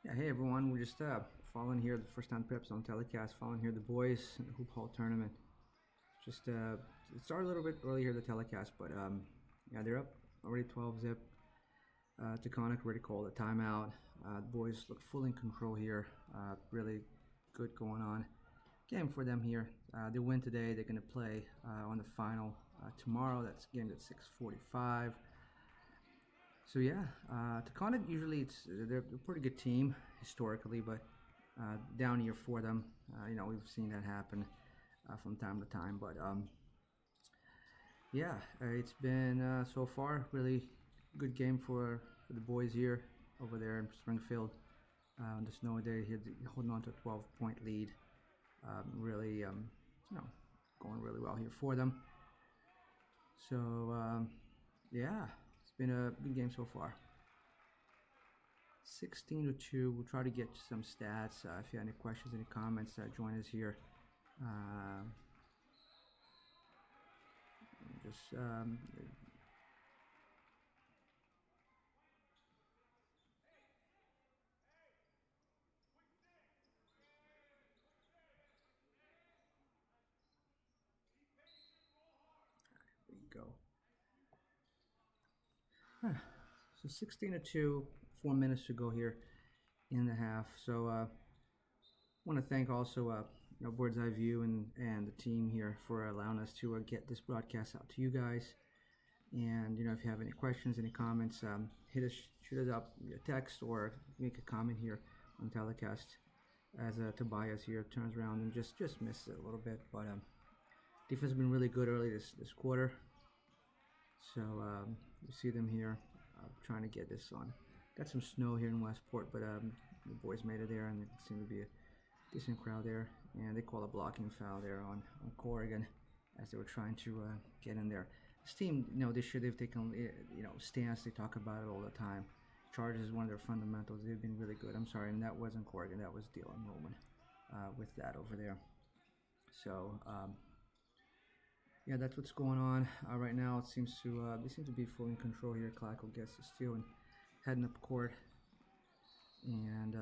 Yeah, hey everyone, we're just following here the first time PrepZone Telecast, following here the boys in the Hoophall tournament. Just it started a little bit early here the telecast, but yeah, they're up already 12 zip. Taconic already called a timeout. The boys look fully in control here. Really good going on game for them here. They win today. They're going to play on the final tomorrow. That's game at 6:45. So yeah, Taconic usually they're a pretty good team historically, but down year for them. We've seen that happen from time to time. But yeah, it's been so far really good game for the boys here over there in Springfield. On the snowy day here, holding on to a 12-point lead. Really, going really well here for them. So yeah. It's been a good game so far. 16-2. We'll try to get some stats. If you have any questions, any comments, join us here. Just there we go. So 16-2, 4 minutes to go here in the half. So want to thank also Bird's Eye View and the team here for allowing us to get this broadcast out to you guys. And if you have any questions, any comments, shoot us up via text or make a comment here on Telecast as Tobias here turns around and just missed it a little bit. But defense has been really good early this quarter. So you see them here trying to get this on. Got some snow here in Westport, but the boys made it there, and there seemed to be a decent crowd there. And they call a blocking foul there on Corrigan as they were trying to get in there. This team, this year they've taken stance. They talk about it all the time. Charges is one of their fundamentals. They've been really good. I'm sorry, and that wasn't Corrigan. That was Dylan Roman with that over there. So. Yeah, that's what's going on right now. It seems to they seem to be fully in control here. Clackle gets the steal and heading up court, and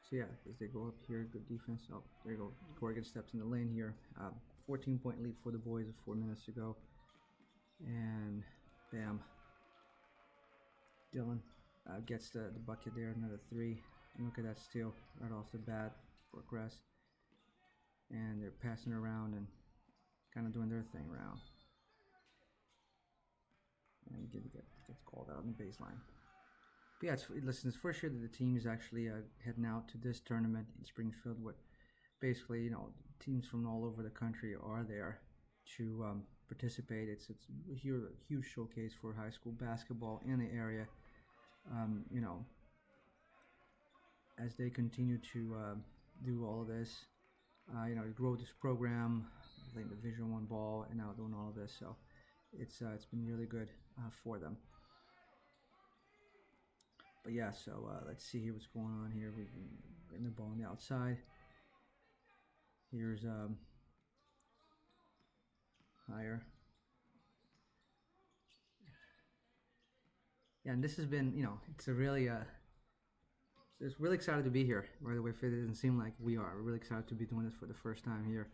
so yeah, as they go up here, good defense. Oh, there you go. Corrigan steps in the lane here. 14-point lead for the boys with 4 minutes to go. And bam. Dylan gets the bucket there, another three. And look at that steal right off the bat for Crest. And they're passing around and kind of doing their thing around. And gets called out on the baseline. But yeah, listen, it's first year that the team is actually heading out to this tournament in Springfield. What basically, teams from all over the country are there to participate. It's a huge showcase for high school basketball in the area. As they continue to do all of this, grow this program, playing Division I ball, and now doing all of this. So it's been really good for them. But yeah, so let's see here what's going on here. We've been getting the ball on the outside. Here's higher. Yeah, and this has been, it's a really, it's really excited to be here. By the way, if it doesn't seem like we are, we're really excited to be doing this for the first time here.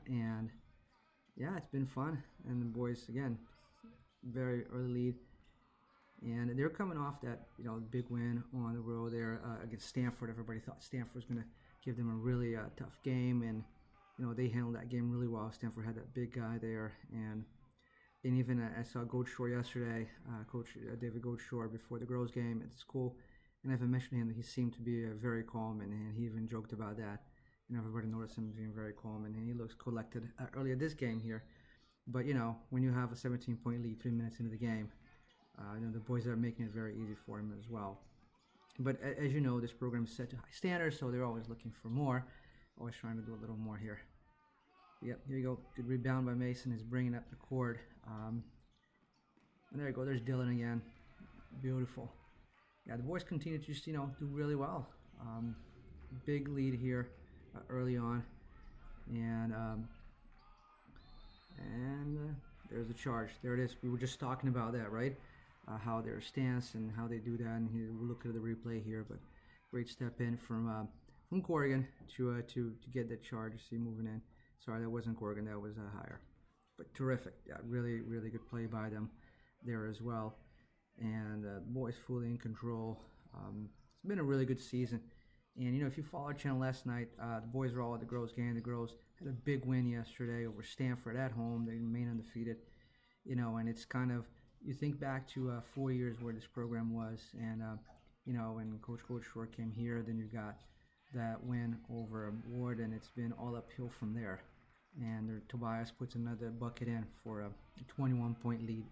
And yeah, it's been fun. And the boys, again, very early lead. And they're coming off that, big win on the road there against Stanford. Everybody thought Stanford was going to give them a really tough game, and they handled that game really well. Stanford had that big guy there, and even I saw Goldshore yesterday, Coach David Goldshore, before the girls' game at the school, and I've mentioned him that he seemed to be very calm, and he even joked about that. Everybody noticed him being very calm, and he looks collected earlier this game here. But when you have a 17-point lead 3 minutes into the game. The boys are making it very easy for him as well. But as you know, this program is set to high standards, so they're always looking for more, always trying to do a little more here. Yep, here you go. Good rebound by Mason. He's bringing up the court. And there you go. There's Dylan again. Beautiful. yeah, the boys continue to just do really well. Big lead here early on, and there's a charge. There it is. We were just talking about that, right? How their stance and how they do that, and we'll look at the replay here. But great step in from Corrigan to get that charge. See, moving in. Sorry, that wasn't Corrigan. That was higher. But terrific. Yeah, really, really good play by them there as well. And boys fully in control. It's been a really good season. And if you followed our channel last night, the boys were all at the Groves game. The Groves had a big win yesterday over Stanford at home. They remain undefeated. And it's kind of, you think back to 4 years where this program was, and when Coach Shore came here, then you got that win over Ward, and it's been all uphill from there. And Tobias puts another bucket in for a 21-point lead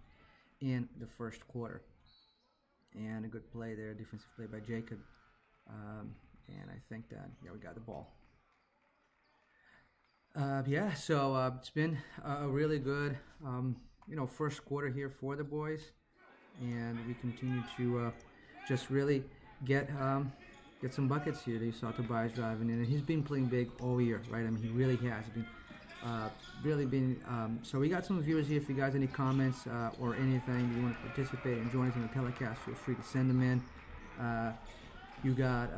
in the first quarter. And a good play there, defensive play by Jacob. And I think that, we got the ball. So it's been a really good, first quarter here for the boys. And we continue to just really get some buckets here. You saw Tobias driving in, and he's been playing big all year, right? I mean, he really has been. So we got some viewers here. If you guys have any comments or anything you want to participate and join us in the telecast, feel free to send them in. You got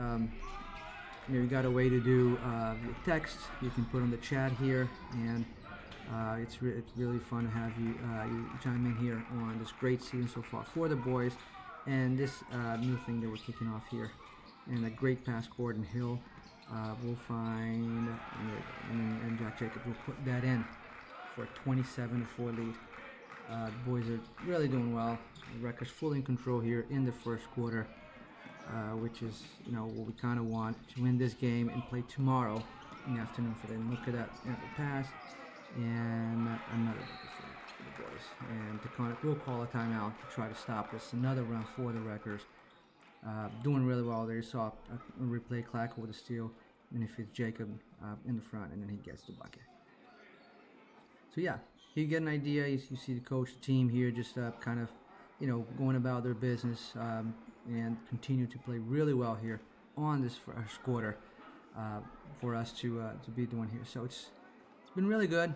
a way to do text. You can put on the chat here, and it's really fun to have you chime in here on this great season so far for the boys, and this new thing that we're kicking off here, and a great pass, Gordon Hill. We'll find, and Jack Jacobs will put that in for a 27-4 lead. The boys are really doing well. The Wreckers fully in control here in the first quarter, which is what we kind of want to win this game and play tomorrow in the afternoon for them. Look at that pass, and another for the boys. And Taconic will call a timeout to try to stop this. Another run for the Wreckers. Doing really well there. You saw a replay, Clacker with a steal, and if it's Jacob in the front, and then he gets the bucket. So yeah, you get an idea. You see the coach, the team here, just kind of, going about their business and continue to play really well here on this first quarter for us to be doing here. So it's been really good.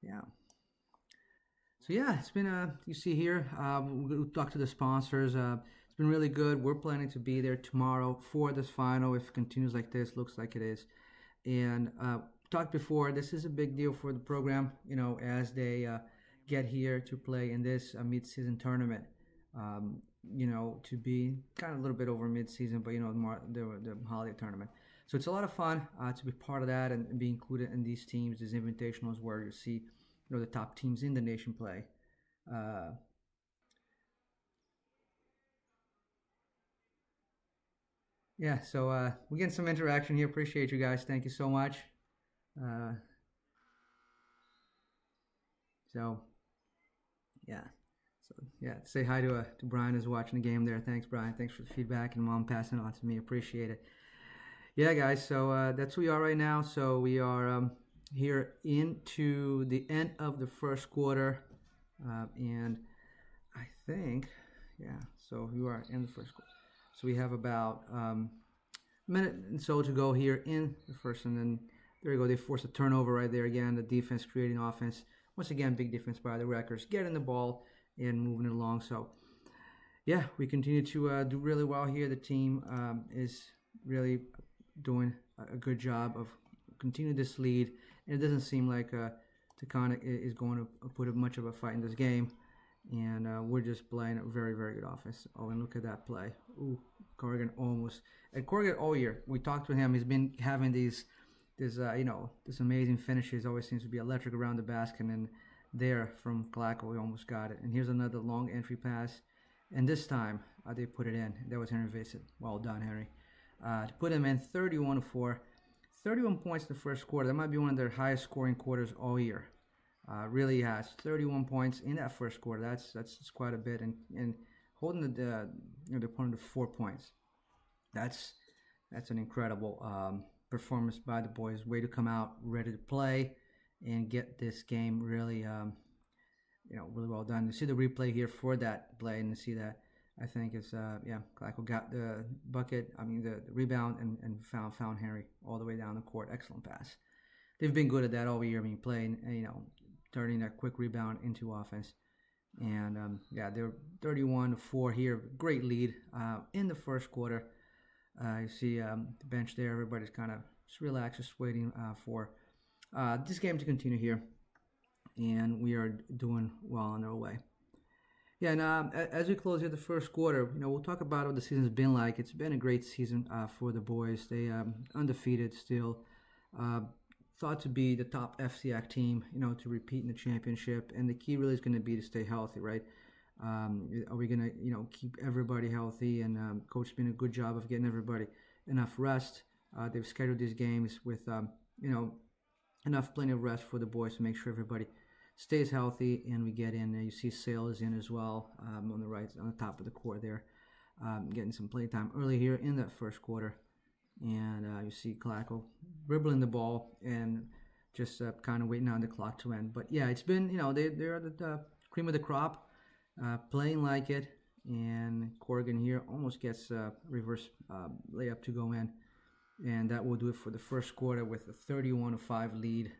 Yeah. So yeah, it's been, you see here, we'll talk to the sponsors. It's been really good. We're planning to be there tomorrow for this final. If it continues like this, looks like it is. And talked before, this is a big deal for the program, as they get here to play in this mid-season tournament. To be kind of a little bit over mid-season, but the holiday tournament. So it's a lot of fun to be part of that and be included in these teams, these invitationals where you see the top teams in the nation play. So we're getting some interaction here. Appreciate you guys. Thank you so much. Say hi to Brian who's watching the game there. Thanks, Brian. Thanks for the feedback and Mom passing it on to me. Appreciate it. Yeah, guys. So that's where we are right now. So we are here into the end of the first quarter, and I think, so we are in the first quarter. So we have about a minute and so to go here in the first, and then there you go. They force a turnover right there again. The defense creating offense. Once again, big defense by the Wreckers, getting the ball and moving it along. So, yeah, we continue to do really well here. The team is really doing a good job of continuing this lead. And it doesn't seem like Taconic is going to put up much of a fight in this game. And we're just playing a very, very good offense. Oh, and look at that play. Ooh, Corrigan almost. And Corrigan all year, we talked to him. He's been having this amazing finishes. Always seems to be electric around the basket. And there from Clacker, we almost got it. And here's another long entry pass. And this time, they put it in. That was Henry Vincent. Well done, Henry. To put him in 31-4. 31 points in the first quarter. That might be one of their highest scoring quarters all year. Really has 31 points in that first quarter. That's quite a bit, and holding the opponent to 4 points. That's an incredible performance by the boys. Way to come out ready to play and get this game really really well done. You see the replay here for that play, and you see that I think it's Glacko got the bucket. I mean the rebound and found Henry all the way down the court. Excellent pass. They've been good at that all year. I mean playing turning that quick rebound into offense. And they're 31-4 here. Great lead in the first quarter. You see the bench there. Everybody's kind of just relaxed, just waiting for this game to continue here. And we are doing well on our way. Yeah, and as we close here the first quarter, we'll talk about what the season's been like. It's been a great season for the boys. They undefeated still. Thought to be the top FCAC team, to repeat in the championship. And the key really is going to be to stay healthy, right? Are we going to, keep everybody healthy? And coach's been a good job of getting everybody enough rest. They've scheduled these games with, plenty of rest for the boys to make sure everybody stays healthy and we get in. You see Sales in as well on the right, on the top of the court there, getting some play time early here in that first quarter. And you see Glacko dribbling the ball and just kind of waiting on the clock to end. But yeah, it's been, they're the cream of the crop, playing like it. And Corrigan here almost gets a reverse layup to go in. And that will do it for the first quarter with a 31-5 lead.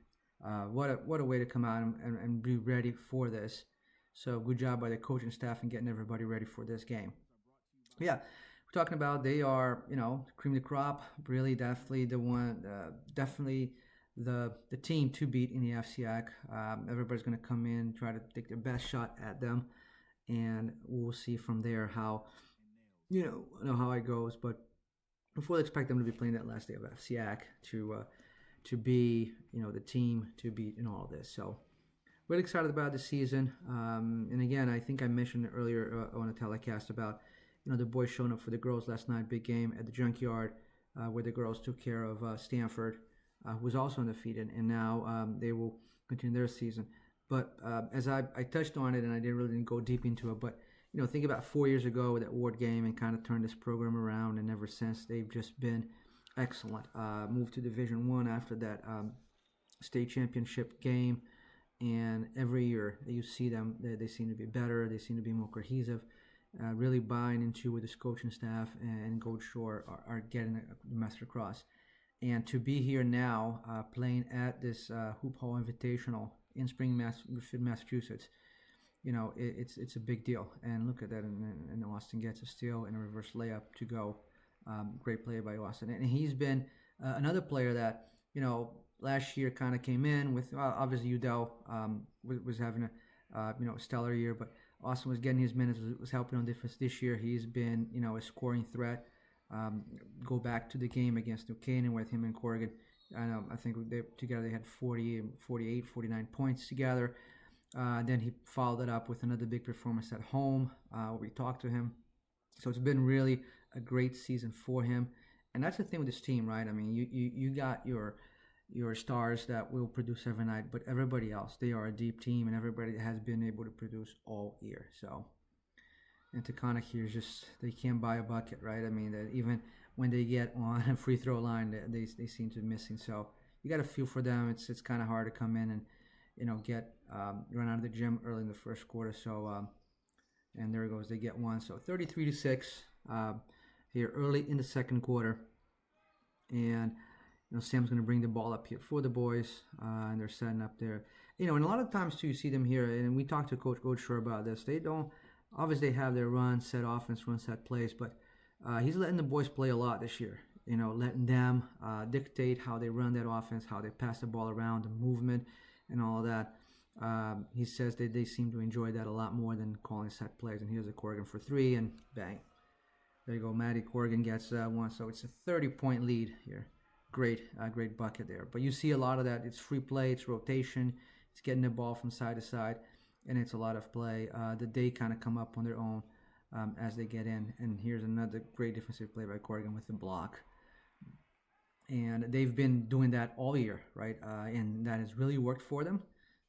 What a way to come out and be ready for this. So good job by the coaching staff and getting everybody ready for this game. Yeah. Talking about they are, cream of the crop, really definitely the one, definitely the team to beat in the FCAC. Everybody's going to come in, try to take their best shot at them, and we'll see from there how, how it goes. But we fully expect them to be playing that last day of FCAC to be, the team to beat in all this. So really excited about the season. And again, I think I mentioned earlier on a telecast about the boys showing up for the girls last night, big game at the Junkyard, where the girls took care of Stanford, who was also undefeated, and now they will continue their season. But as I touched on it, and I didn't go deep into it, but think about 4 years ago with that Ward game and kind of turned this program around, and ever since they've just been excellent. Moved to Division I after that state championship game, and every year you see them, they seem to be better, they seem to be more cohesive. Really buying into with this coaching staff and Coach Shore are getting the message across. And to be here now playing at this Hoophall Invitational in Springfield, Massachusetts, it's a big deal. And look at that, and Austin gets a steal and a reverse layup to go. Great play by Austin. And he's been another player that, last year kind of came in with, obviously Udell was having a stellar year, but Austin was getting his minutes, was helping on defense this year. He's been, a scoring threat. Go back to the game against New Canaan with him and Corrigan. I think together they had 40, 48, 49 points together. Then he followed it up with another big performance at home where we talked to him. So it's been really a great season for him. And that's the thing with this team, right? I mean, you got your stars that will produce every night, but everybody else, they are a deep team, and everybody has been able to produce all year. So, and Taconic here is just, they can't buy a bucket, right? I mean, that even when they get on a free throw line, they seem to be missing. So you got to feel for them. It's kind of hard to come in and get run out of the gym early in the first quarter. So and there it goes, they get one. So 33-6 here early in the second quarter, and Sam's going to bring the ball up here for the boys, and they're setting up there. And a lot of times too, you see them here, and we talked to Coach Shore about this. They don't, obviously they have their run, set offense, run, set plays, but he's letting the boys play a lot this year. Letting them dictate how they run that offense, how they pass the ball around, the movement, and all of that. He says that they seem to enjoy that a lot more than calling set plays. And here's a Corrigan for three, and bang. There you go, Maddie Corrigan gets one. So it's a 30-point lead here. Great bucket there. But you see a lot of that. It's free play, it's rotation, it's getting the ball from side to side, and it's a lot of play. They kind of come up on their own as they get in. And here's another great defensive play by Corrigan with the block. And they've been doing that all year, right? And that has really worked for them.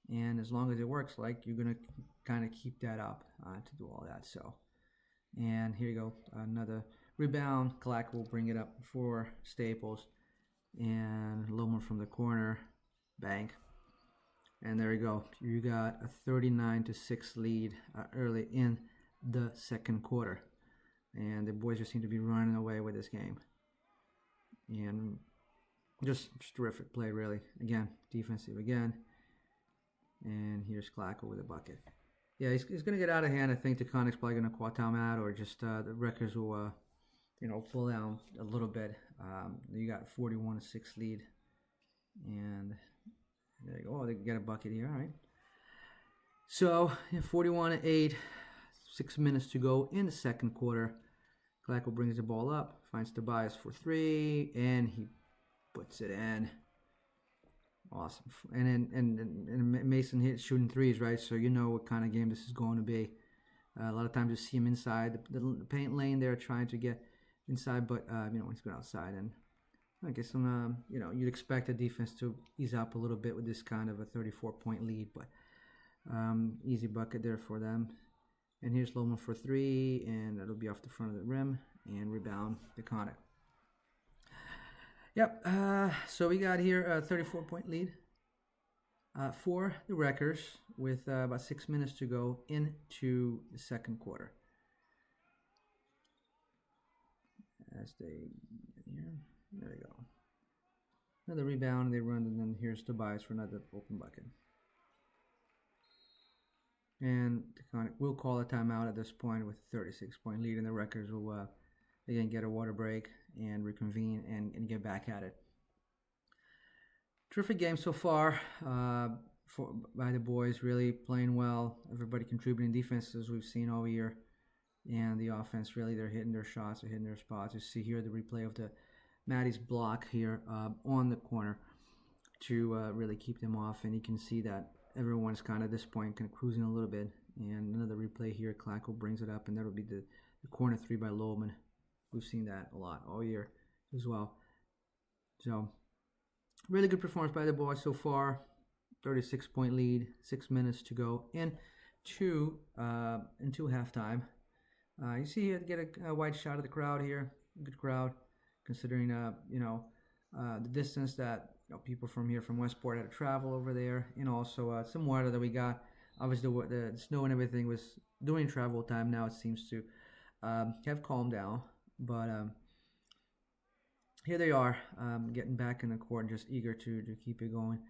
And as long as it works, you're going to kind of keep that up to do all that. So, and here you go, another rebound. Clack will bring it up for Staples. And Loman from the corner, bank. And there you go. You got a 39-6 lead early in the second quarter. And the boys just seem to be running away with this game. And just terrific play, really. Again, defensive again. And here's Clack with the bucket. Yeah, he's going to get out of hand. I think Taconic's probably going to call timeout, or just the Wreckers will, pull down a little bit. You got 41-6 lead. And there you go. Oh, they get a bucket here. All right. So, 41-8. 6 minutes to go in the second quarter. Clackle brings the ball up, finds Tobias for 3, and he puts it in. Awesome. And Mason hits shooting threes, right? So you know what kind of game this is going to be. A lot of times you see him inside the paint lane there trying to get inside, but when he's going outside. And I guess you'd expect the defense to ease up a little bit with this kind of a 34-point lead, but easy bucket there for them. And here's Loma for 3, and that'll be off the front of the rim, and rebound Taconic. Yep, so we got here a 34-point lead for the Wreckers with about 6 minutes to go into the second quarter. As they get here, there they go. Another rebound, they run, and then here's Tobias for another open bucket. And Taconic will call a timeout at this point with a 36-point lead, and the Wreckers will again get a water break and reconvene and get back at it. Terrific game so far by the boys, really playing well. Everybody contributing defense as we've seen all year, and the offense really, they're hitting their shots, they're hitting their spots. You see here the replay of the Maddie's block here on the corner to really keep them off, and you can see that everyone's kind of at this point kind of cruising a little bit. And another replay here, Clackle brings it up, and that'll be the corner 3 by Lohman. We've seen that a lot all year as well. So really good performance by the boys so far. 36-point lead, 6 minutes to go into halftime. You see here, get a wide shot of the crowd here. Good crowd, considering the distance that people from here from Westport had to travel over there, and also some water that we got. Obviously, the snow and everything was during travel time. Now it seems to have calmed down, but here they are, getting back in the court, just eager to keep it going.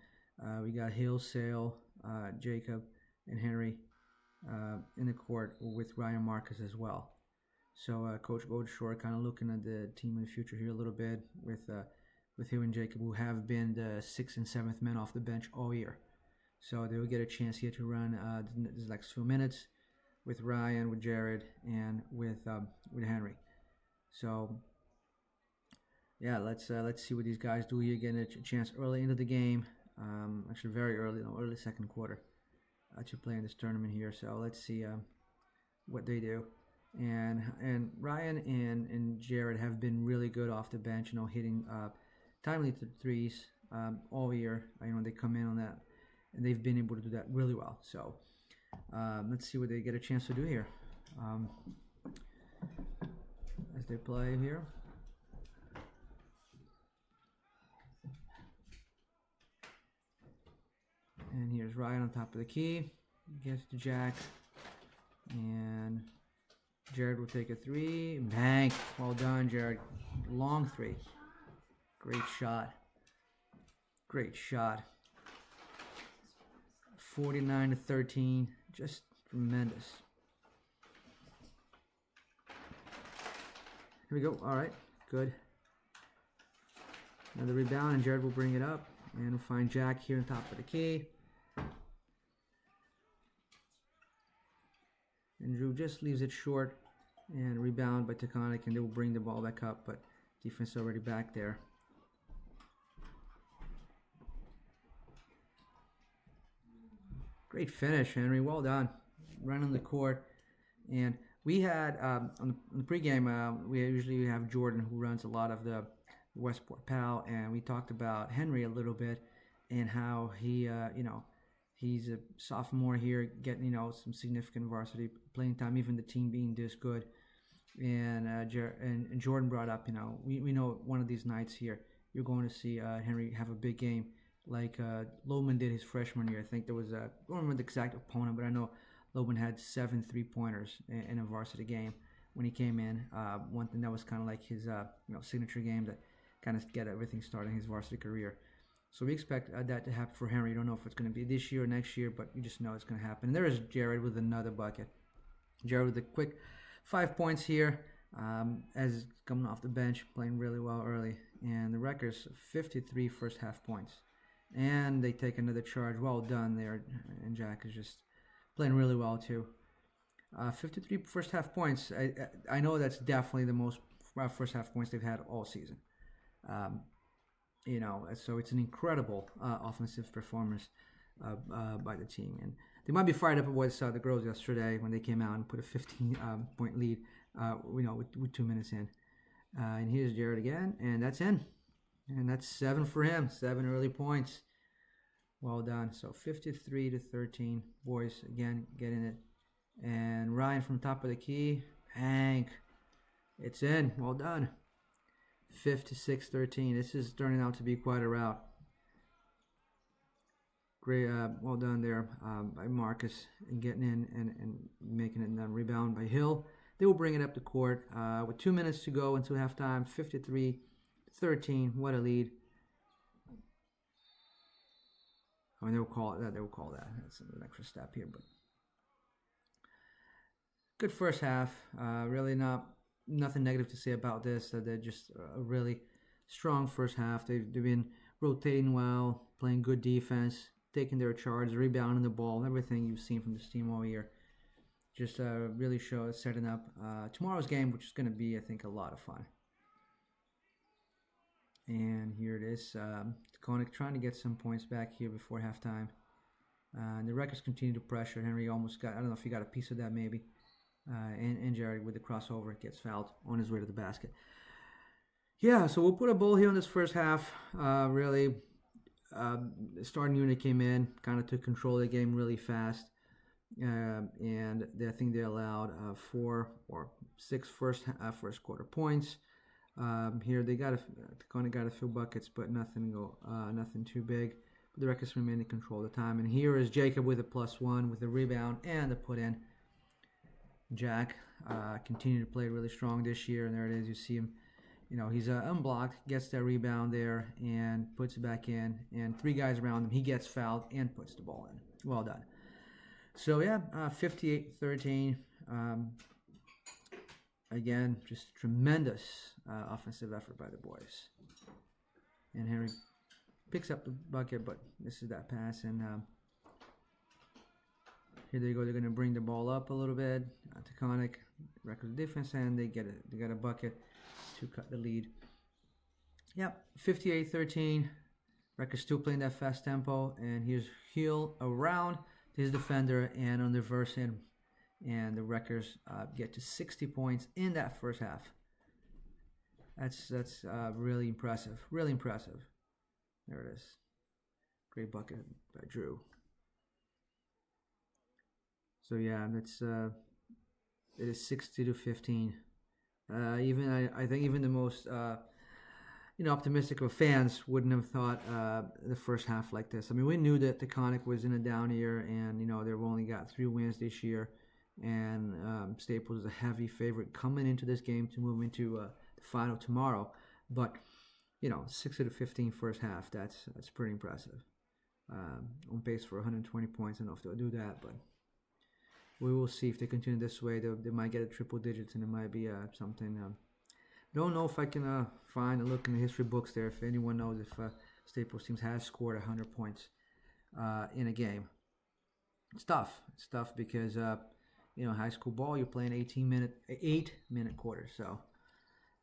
We got Hill, Sale, Jacob, and Henry in the court with Ryan Marcus as well. So Coach Goldshore kind of looking at the team in the future here a little bit with him and Jacob, who have been the 6th and 7th men off the bench all year. So they will get a chance here to run this next few minutes with Ryan, with Jared, and with Henry. So yeah, let's see what these guys do here. Getting a chance early into the game, actually very early, early second quarter, to play in this tournament here. So let's see what they do. And Ryan and Jared have been really good off the bench, hitting timely threes all year. They come in on that, and they've been able to do that really well. So let's see what they get a chance to do here as they play here. And here's Ryan on top of the key, gets to Jack, and Jared will take a 3, bang, well done Jared, long 3, great shot, 49-13, just tremendous. Here we go, all right, good. Another rebound, and Jared will bring it up, and we'll find Jack here on top of the key. And Drew just leaves it short, and rebound by Taconic, and they will bring the ball back up, but defense already back there. Great finish, Henry. Well done. Running the court. And we had, on the pregame, we usually have Jordan, who runs a lot of the Westport PAL, and we talked about Henry a little bit and how he, he's a sophomore here, getting, some significant varsity playing time, even the team being this good. And Jordan brought up, we know one of these nights here, you're going to see Henry have a big game like Loman did his freshman year. I think there was I don't remember the exact opponent, but I know Loman had 7 3-pointers in a varsity game when he came in. One thing that was kind of like his signature game that kind of get everything started in his varsity career. So we expect that to happen for Henry. You don't know if it's going to be this year or next year, but you just know it's going to happen. And there is Jared with another bucket. Jared with a quick 5 points here as coming off the bench, playing really well early. And the record's 53 first half points. And they take another charge. Well done there. And Jack is just playing really well too. 53 first half points. I know that's definitely the most first half points they've had all season. So it's an incredible offensive performance by the team. And they might be fired up with the girls yesterday when they came out and put a 15-point lead, with 2 minutes in. And here's Jared again, and that's in. And that's 7 for him, 7 early points. Well done. So 53-13. Boys, again, getting it. And Ryan from top of the key. Hank. It's in. Well done. 56-13. This is turning out to be quite a rout. Great. Well done there by Marcus and getting in and making it a rebound by Hill. They will bring it up the court with 2 minutes to go until halftime. 53-13. What a lead. I mean, they will call that. That's an extra step here, but good first half. Really nothing negative to say about this. They're just a really strong first half. They've been rotating well, playing good defense, taking their charge, rebounding the ball, everything you've seen from this team all year. Just really setting up tomorrow's game, which is going to be, I think, a lot of fun. And here it is. Taconic trying to get some points back here before halftime. And the Wreckers continue to pressure. Henry almost got, I don't know if he got a piece of that maybe. And Jared with the crossover gets fouled on his way to the basket. Yeah, so we'll put a bowl here on this first half. The starting unit came in, kind of took control of the game really fast. And I think they allowed 4 or 6 first quarter points. Here they got a few buckets, but nothing too big. But the Wreckers remain in control of the time. And here is Jacob with a +1 with a rebound and a put in. Jack continued to play really strong this year, and there it is. You see him, he's unblocked, gets that rebound there, and puts it back in. And 3 guys around him, he gets fouled and puts the ball in. Well done. So yeah, 58-13. Again, just tremendous offensive effort by the boys. And Henry picks up the bucket, but misses that pass. And here they go. They're going to bring the ball up a little bit. Taconic record defense, and they get a bucket to cut the lead. Yep, 58-13. Wreckers still playing that fast tempo, and here's Hill around his defender and on the reverse end, and the Wreckers get to 60 points in that first half. That's really impressive. Really impressive. There it is. Great bucket by Drew. So yeah, it is 60-15. I think even the most optimistic of fans wouldn't have thought the first half like this. I mean, we knew that Taconic was in a down year, and they've only got 3 wins this year, and Staples is a heavy favorite coming into this game to move into the final tomorrow. But 60-15 first half, that's pretty impressive. On pace for 120 points. I don't know if they'll do that, but we will see if they continue this way. They might get a triple digits, and it might be something. Don't know if I can find a look in the history books there. If anyone knows if Staples teams has scored 100 points in a game. It's tough. It's tough because high school ball, you're playing 8-minute quarters, so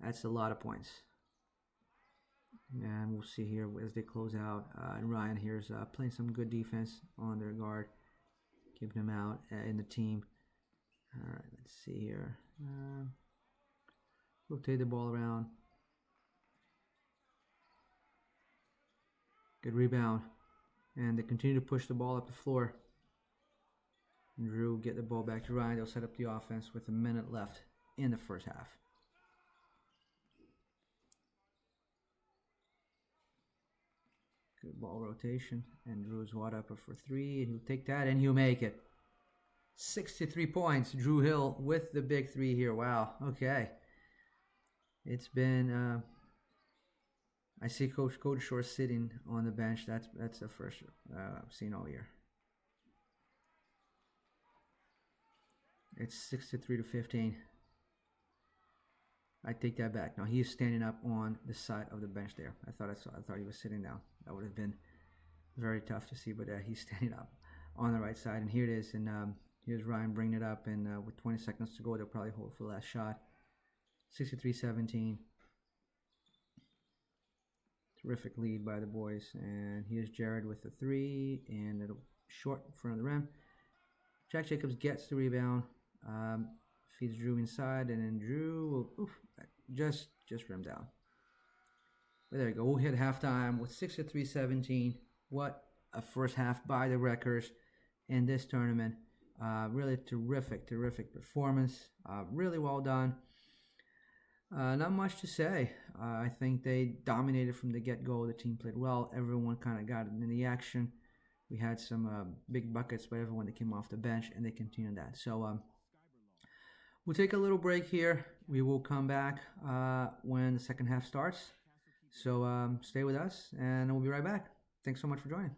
that's a lot of points. And we'll see here as they close out. And Ryan here's playing some good defense on their guard, keeping them out in the team. All right, let's see here. Rotate the ball around. Good rebound. And they continue to push the ball up the floor. And Drew get the ball back to Ryan. They'll set up the offense with a minute left in the first half. Good ball rotation. And Drew's wide up for 3, and he'll take that, and he'll make it. 63 points. Drew Hill with the big 3 here. Wow. Okay. It's been. I see Coach Shore sitting on the bench. That's the first I've seen all year. It's 63-15. I take that back. Now he's standing up on the side of the bench there. I thought he was sitting down. That would have been very tough to see, but he's standing up on the right side. And here it is. And here's Ryan bringing it up. And with 20 seconds to go, they'll probably hold for the last shot. 63-17. Terrific lead by the boys. And here's Jared with the 3, and it'll short in front of the rim. Jack Jacobs gets the rebound, feeds Drew inside, and then Drew will just rim down. But there you go. We'll hit halftime with 63-17. What a first half by the Wreckers in this tournament. Really terrific performance. Really well done. Not much to say. I think they dominated from the get-go. The team played well. Everyone kind of got in the action. We had some big buckets by everyone that came off the bench, and they continued that. So we'll take a little break here. We will come back when the second half starts. So stay with us, and we'll be right back. Thanks so much for joining.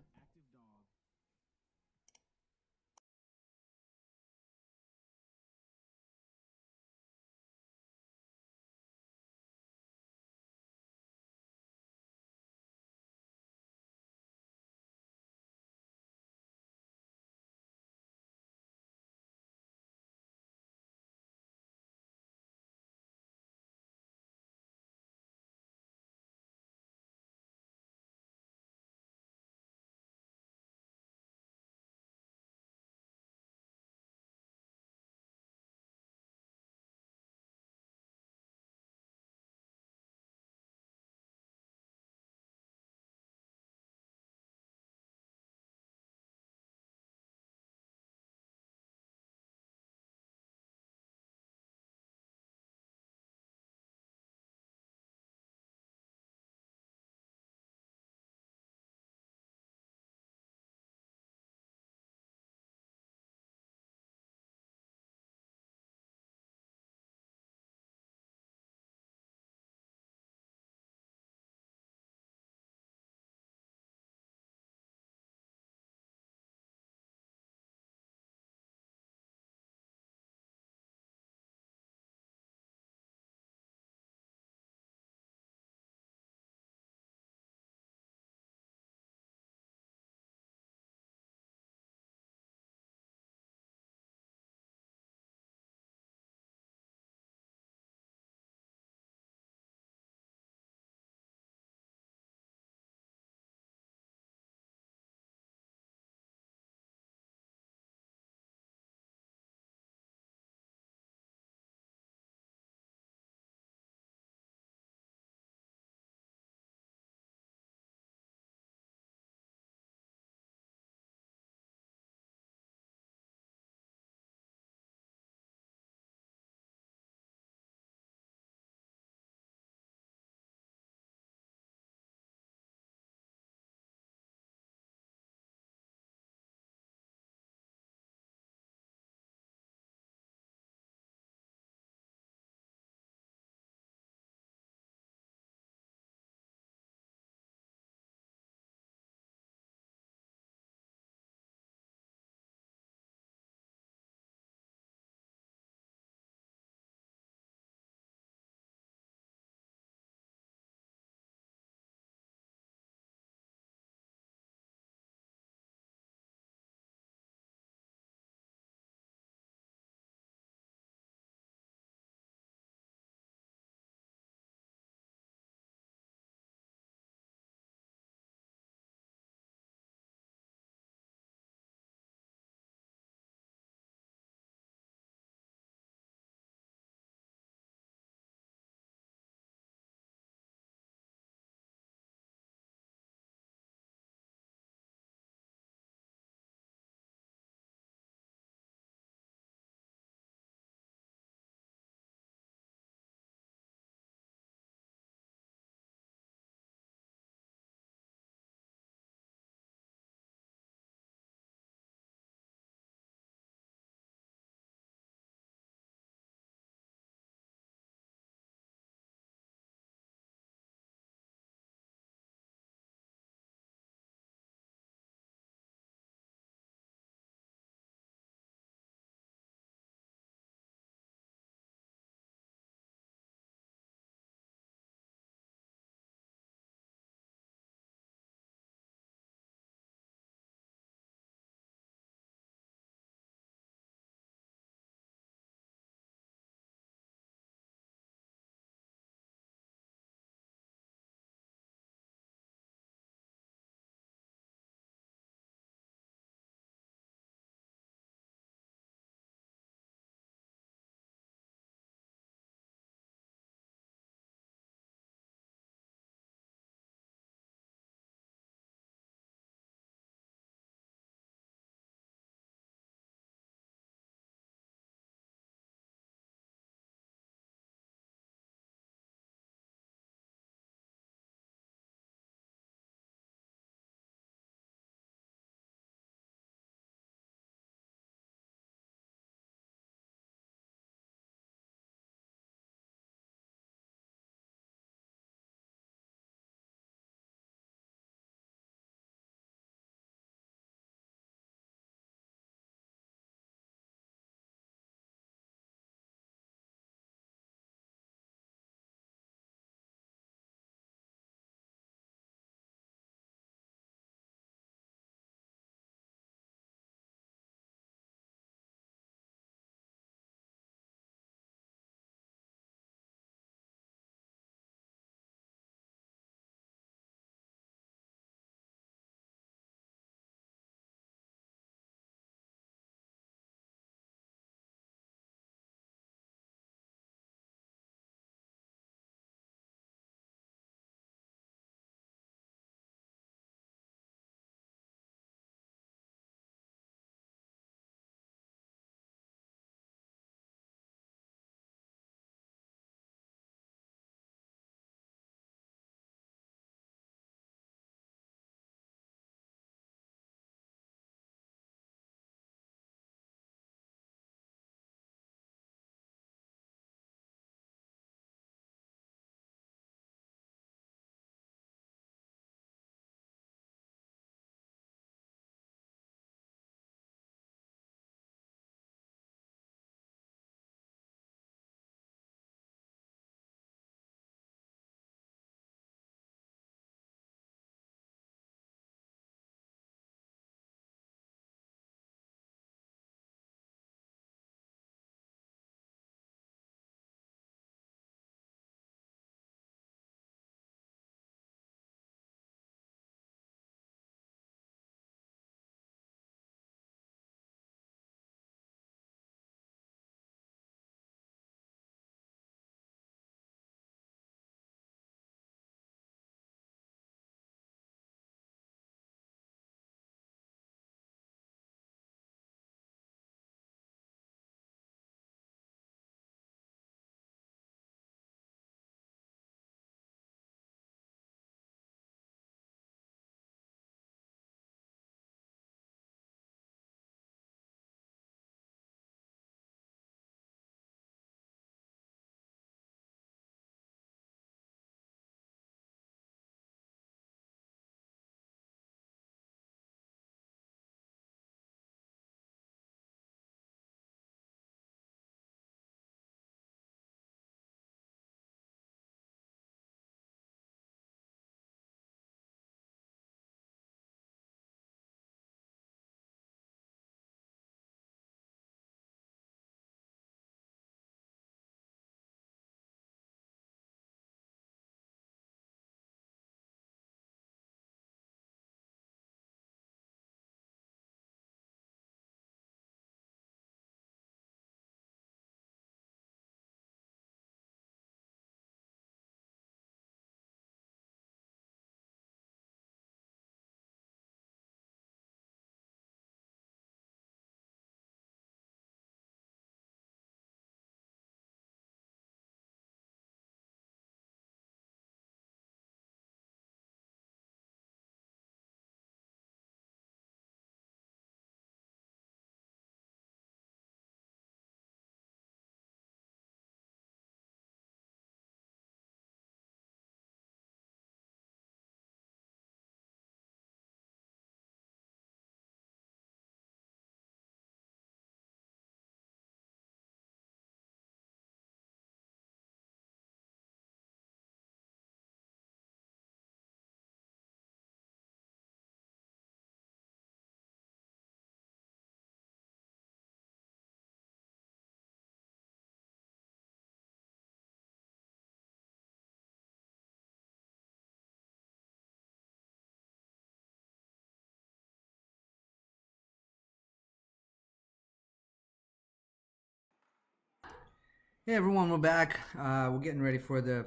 Hey everyone, we're back. We're getting ready for the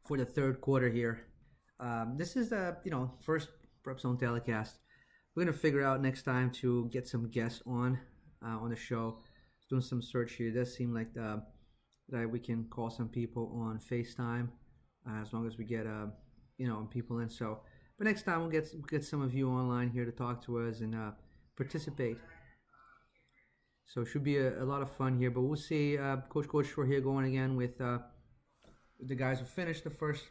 third quarter here. This is the first PrepZone Telecast. We're gonna figure out next time to get some guests on the show. Doing some search here. It does seem like that we can call some people on FaceTime as long as we get people in. So, but next time we'll get some of you online here to talk to us and participate. So it should be a lot of fun here. But we'll see. Coach Shore here going again with the guys who finished the first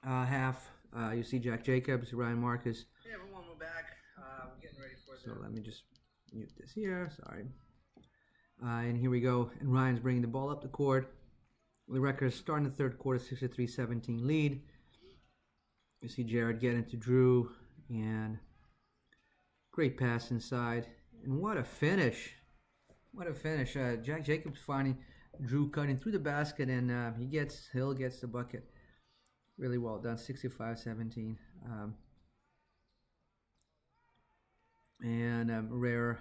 half. You see Jack Jacobs, Ryan Marcus. Hey everyone, we're back. We're getting ready for So let me just mute this here. Sorry. And here we go. And Ryan's bringing the ball up the court. The record is starting the third quarter, 63-17 lead. You see Jared get into Drew. And great pass inside. And what a finish. What a finish. Jack Jacobs finding Drew cutting through the basket. And Hill gets the bucket. Really well done. 65-17. And a rare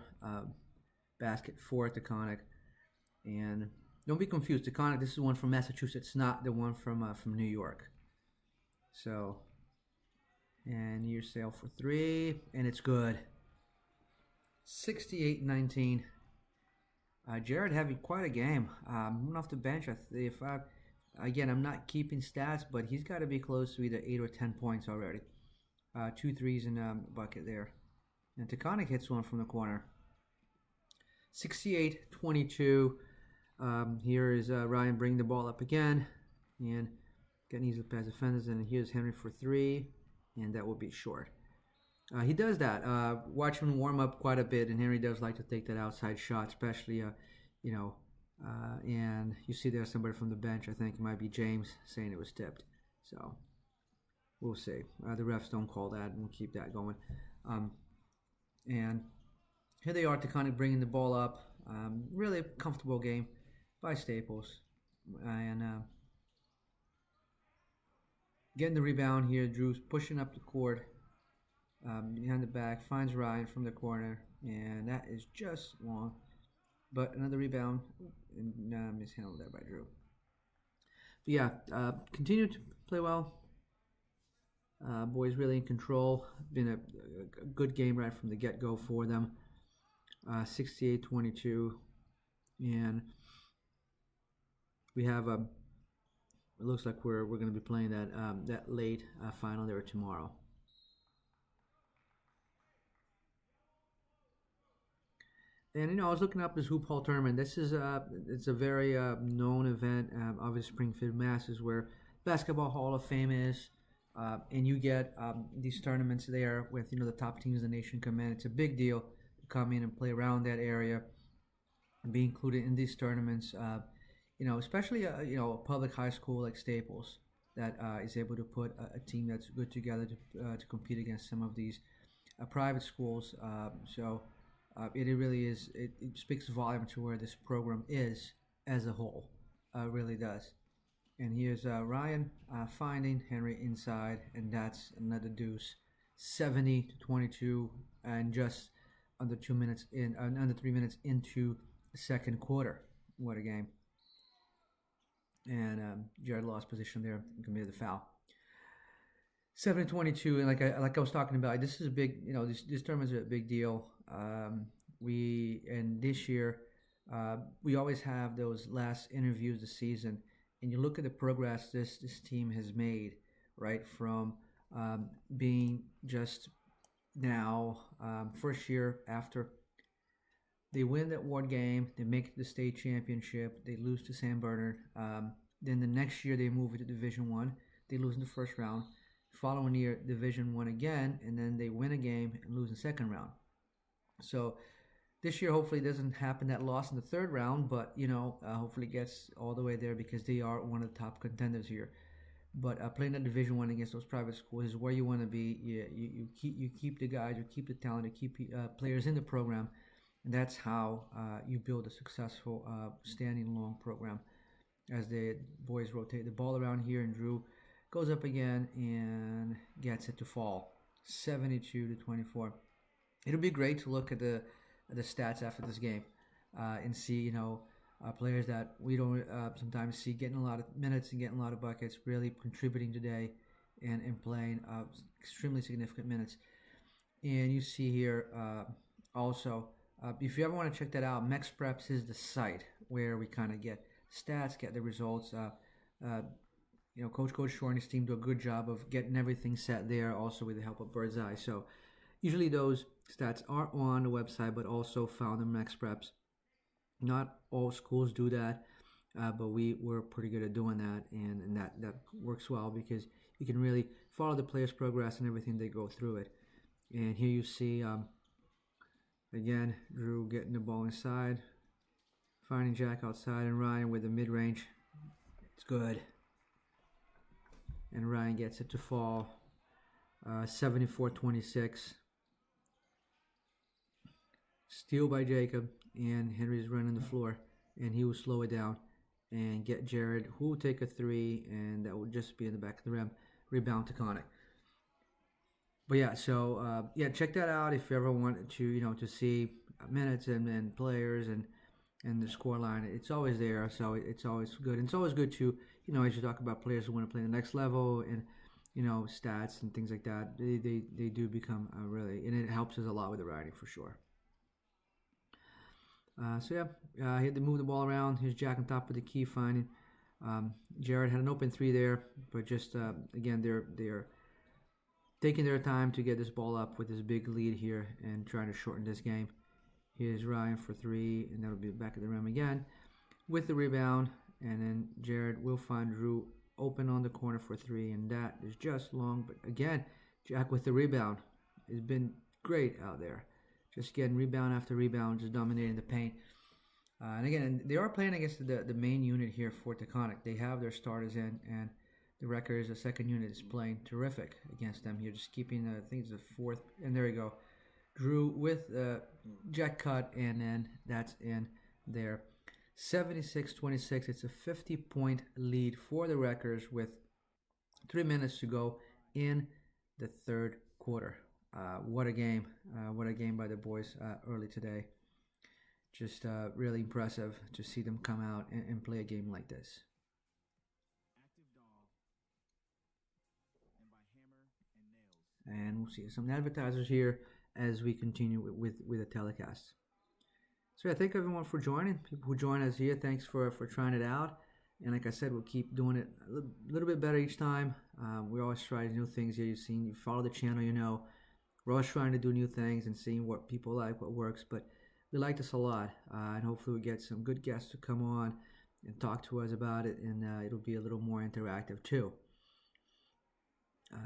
basket for Taconic. And don't be confused, Taconic, this is one from Massachusetts, not the one from New York. So, and here's Sale for three, and it's good. 68-19. Jared having quite a game. Moving off the bench, again, I'm not keeping stats, but he's got to be close to either 8 or 10 points already. 2 threes in a bucket there. And Taconic hits one from the corner. 68-22. Here is Ryan bringing the ball up again. And getting easily past defenders. And here's Henry for three. And that will be short. He does that. Watch him warm up quite a bit. And Henry does like to take that outside shot, especially, and you see there's somebody from the bench. I think it might be James saying it was tipped. So we'll see. The refs don't call that. And we'll keep that going. And here they are, Taconic bringing the ball up. Really comfortable game by Staples. And getting the rebound here. Drew's pushing up the court. Behind the back. Finds Ryan from the corner. And that is just long. But another rebound. And mishandled there by Drew. But yeah, continue to play well. Boys really in control. Been a good game right from the get-go for them. 68-22, and we have it looks like we're going to be playing that late final there tomorrow. And I was looking up this Hoophall tournament. This is it's a very known event. Obviously, Springfield, Mass is where Basketball Hall of Fame is. And you get these tournaments there with the top teams in the nation come in. It's a big deal to come in and play around that area and be included in these tournaments. Especially a public high school like Staples that is able to put a team that's good together to compete against some of these private schools. It really is. It speaks volume to where this program is as a whole. Really does. And here's Ryan finding Henry inside, and that's another deuce. 70-22, and just under 3 minutes into the second quarter. What a game! And Jared lost position there and committed the foul. 7-22, and like I was talking about, this is a big. These tournaments are a big deal. This year, we always have those last interviews of the season. And you look at the progress this team has made, right, from being just now, first year after they win that ward game, they make the state championship, they lose to San Bernard. Then the next year they move into Division I, they lose in the first round. Following year, Division I again, and then they win a game and lose in the second round. So this year, hopefully, it doesn't happen that loss in the third round, but hopefully, it gets all the way there because they are one of the top contenders here. But playing that Division I against those private schools is where you want to be. You keep the guys, you keep the talent, you keep players in the program, and that's how you build a successful standing long program. As the boys rotate the ball around here, and Drew goes up again and gets it to fall, 72-24. It'll be great to look at the stats after this game and see players that we don't sometimes see getting a lot of minutes and getting a lot of buckets, really contributing today and playing extremely significant minutes. And you see here also, if you ever want to check that out, Mex Preps is the site where we kind of get stats, get the results. Coach Shore and his team do a good job of getting everything set there, also with the help of Bird's Eye. So usually those stats are on the website, but also found in Mex Preps. Not all schools do that, but we're pretty good at doing that, and that works well because you can really follow the players' progress and everything they go through it. And here you see, again, Drew getting the ball inside, finding Jack outside, and Ryan with the mid-range. It's good. And Ryan gets it to fall, 74-26. Steal by Jacob, and Henry's running the floor, and he will slow it down and get Jared, who will take a three, and that will just be in the back of the rim. Rebound Taconic. But yeah, so check that out if you ever want to to see minutes and players and the score line. It's always there, so it's always good. And it's always good to as you talk about players who want to play the next level and stats and things like that. They do become really, and it helps us a lot with the writing for sure. He had to move the ball around. Here's Jack on top of the key finding. Jared had an open three there, but just again they're taking their time to get this ball up with this big lead here and trying to shorten this game. Here's Ryan for three, and that'll be back of the rim again with the rebound. And then Jared will find Drew open on the corner for three, and that is just long. But again, Jack with the rebound has been great out there. Just getting rebound after rebound, just dominating the paint. And again, they are playing against the main unit here for Taconic. They have their starters in, and the Wreckers, the second unit, is playing terrific against them here. Just keeping, I think it's the fourth. And there you go. Drew with jet cut, and then that's in there. 76-26. It's a 50-point lead for the Wreckers with 3 minutes to go in the third quarter. What a game. What a game by the boys early today. Just really impressive to see them come out and play a game like this. And we'll see some advertisers here as we continue with the telecast. So thank everyone for joining. People who join us here, thanks for trying it out. And like I said, we'll keep doing it a little bit better each time. We always try new things here. You follow the channel, we're always trying to do new things and seeing what people like, what works. But we like this a lot, and hopefully we get some good guests to come on and talk to us about it, and it'll be a little more interactive too.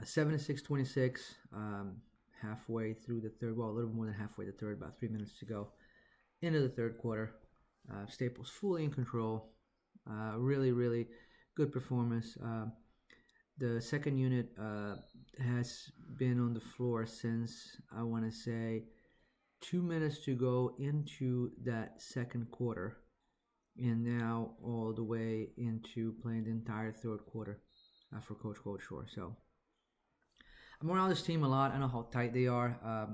76-26, halfway through the third, well, a little more than halfway the third, about 3 minutes to go into the third quarter. Staples fully in control. Really, really good performance. The second unit has been on the floor since, I want to say, 2 minutes to go into that second quarter, and now all the way into playing the entire third quarter for Coach Shore. So I'm around this team a lot. I know how tight they are.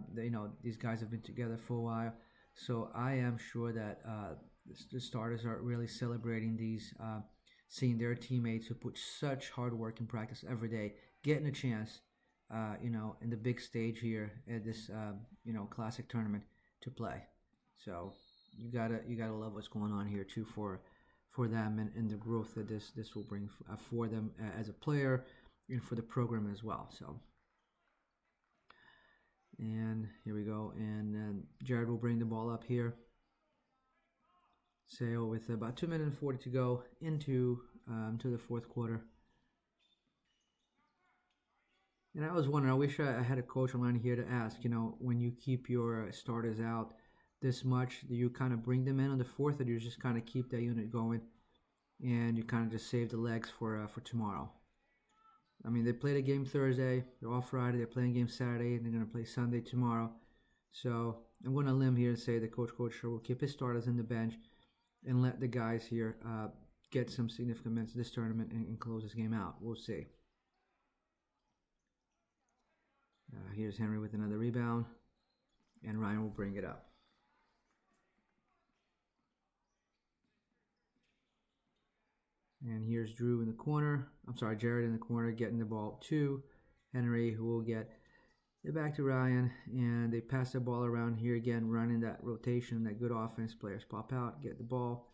These guys have been together for a while, so I am sure that the starters are really celebrating these, seeing their teammates who put such hard work in practice every day, getting a chance, in the big stage here at this, classic tournament to play. So you gotta love what's going on here too for them and the growth that this will bring for them as a player and for the program as well. So. And here we go, and Jared will bring the ball up here. Sale with about 2 minutes and 40 to go into the fourth quarter. And I was wondering, I wish I had a coach online here to ask, when you keep your starters out this much, do you kind of bring them in on the fourth, or do you just kind of keep that unit going and you kind of just save the legs for tomorrow? I mean, they played a game Thursday, they're off Friday, they're playing a game Saturday, and they're going to play Sunday tomorrow. So I'm going to limb here and say that Coach Shore will keep his starters in the bench and let the guys here get some significant minutes this tournament and close this game out. We'll see. Here's Henry with another rebound, and Ryan will bring it up. And here's Drew in the corner. I'm sorry, Jared in the corner getting the ball to Henry, who will get it back to Ryan. And they pass the ball around here again, running that rotation, that good offense. Players pop out, get the ball.